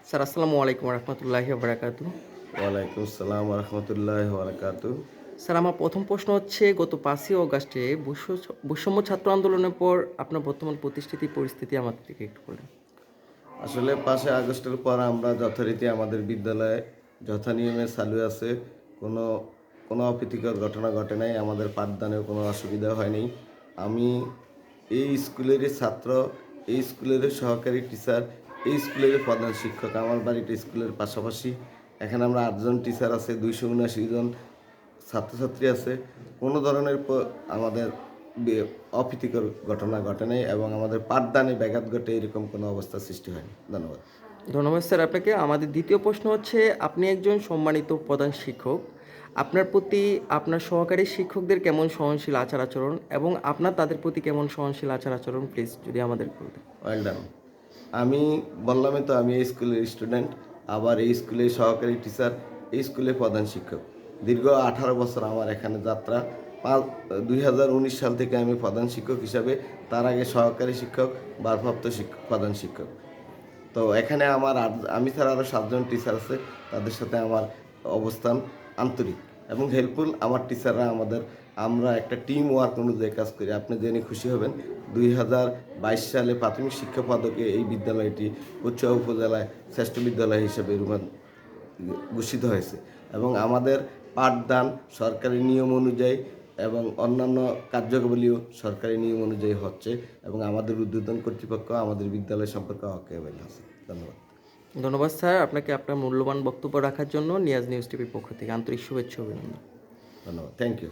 Sir আসসালামু আলাইকুম রহমতুল্লাহি বারাকাতু। ওয়ালাইকুম আসসালাম ওয়া রাহমাতুল্লাহি ওয়া বারাকাতুহু। স্যার আমার প্রথম প্রশ্ন হচ্ছে গত ৫ই অগাস্টে বৈষম্য ছাত্র আন্দোলনের পর আপনার বর্তমান প্রতিষ্ঠিত পরিস্থিতি আমার থেকে একটু বলেন। আসলে ৫ই আগস্টের পর আমরা যথারীতি আমাদের বিদ্যালয়ে যথানিয়মে চালু আছে। কোনো কোনো অপ্রীতিকর ঘটনা ঘটে নাই। আমাদের পাঠদানেও কোনো অসুবিধা হয়নি। আমি এই স্কুলেরই ছাত্র, এই স্কুলেরই সহকারী টিচার, এই স্কুলেরই প্রধান শিক্ষক। আমার বাড়িটা স্কুলের পাশাপাশি। এখানে আমরা ৮ জন টিচার আছে, ২৭৯ জন ছাত্রছাত্রী আছে। কোনো ধরনের আমাদের বে অপ্রীতিকর ঘটনা ঘটে নাই এবং আমাদের পাঠদানে ব্যাঘাত ঘটে এরকম কোনো অবস্থার সৃষ্টি হয়নি। ধন্যবাদ। ধন্যবাদ স্যার আপনাকে। আমাদের দ্বিতীয় প্রশ্ন হচ্ছে আপনি একজন সম্মানিত প্রধান শিক্ষক। আপনার প্রতি আপনার সহকারী শিক্ষকদের কেমন সহনশীল আচার-আচরণ এবং আপনার তাদের প্রতি কেমন সহনশীল আচার-আচরণ প্লিজ যদি আমাদের বলতেন। Well done. আমি বললামই তো আমি এই স্কুলের স্টুডেন্ট, আবার এই স্কুলের সহকারী টিচার, এই স্কুলের প্রধান শিক্ষক। দীর্ঘ ১৮ বছর আমার এখানে যাত্রা। ২০১৯ সাল থেকে আমি প্রধান শিক্ষক হিসাবে, তার আগে সহকারী শিক্ষক, ভারপ্রাপ্ত প্রধান শিক্ষক। তো এখানে আমি ছাড়া আরও ৭ জন টিচার আছে। তাদের সাথে আমার অবস্থান আন্তরিক এবং হেল্পফুল। আমার টিচাররা আমরা একটা টিম ওয়ার্ক অনুযায়ী কাজ করি। আপনি জেনে খুশি হবেন ২০২২ সালে প্রাথমিক শিক্ষা পদকে এই বিদ্যালয়টি উচ্চ উপজেলায় শ্রেষ্ঠ বিদ্যালয় হিসেবে ঘোষিত হয়েছে এবং আমাদের পাঠদান সরকারি নিয়ম অনুযায়ী এবং অন্যান্য কার্যাবলীও সরকারি নিয়ম অনুযায়ী হচ্ছে এবং আমাদের ঊর্ধ্বতন কর্তৃপক্ষ আমাদের বিদ্যালয় সম্পর্কে ওয়াকিবহাল আছে। ধন্যবাদ। ধন্যবাদ স্যার আপনাকে আপনার মূল্যবান বক্তব্য রাখার জন্য নিয়াজ নিউজ টিভির পক্ষ থেকে আন্তরিক শুভেচ্ছা ও অভিনন্দন। ধন্যবাদ। Thank you.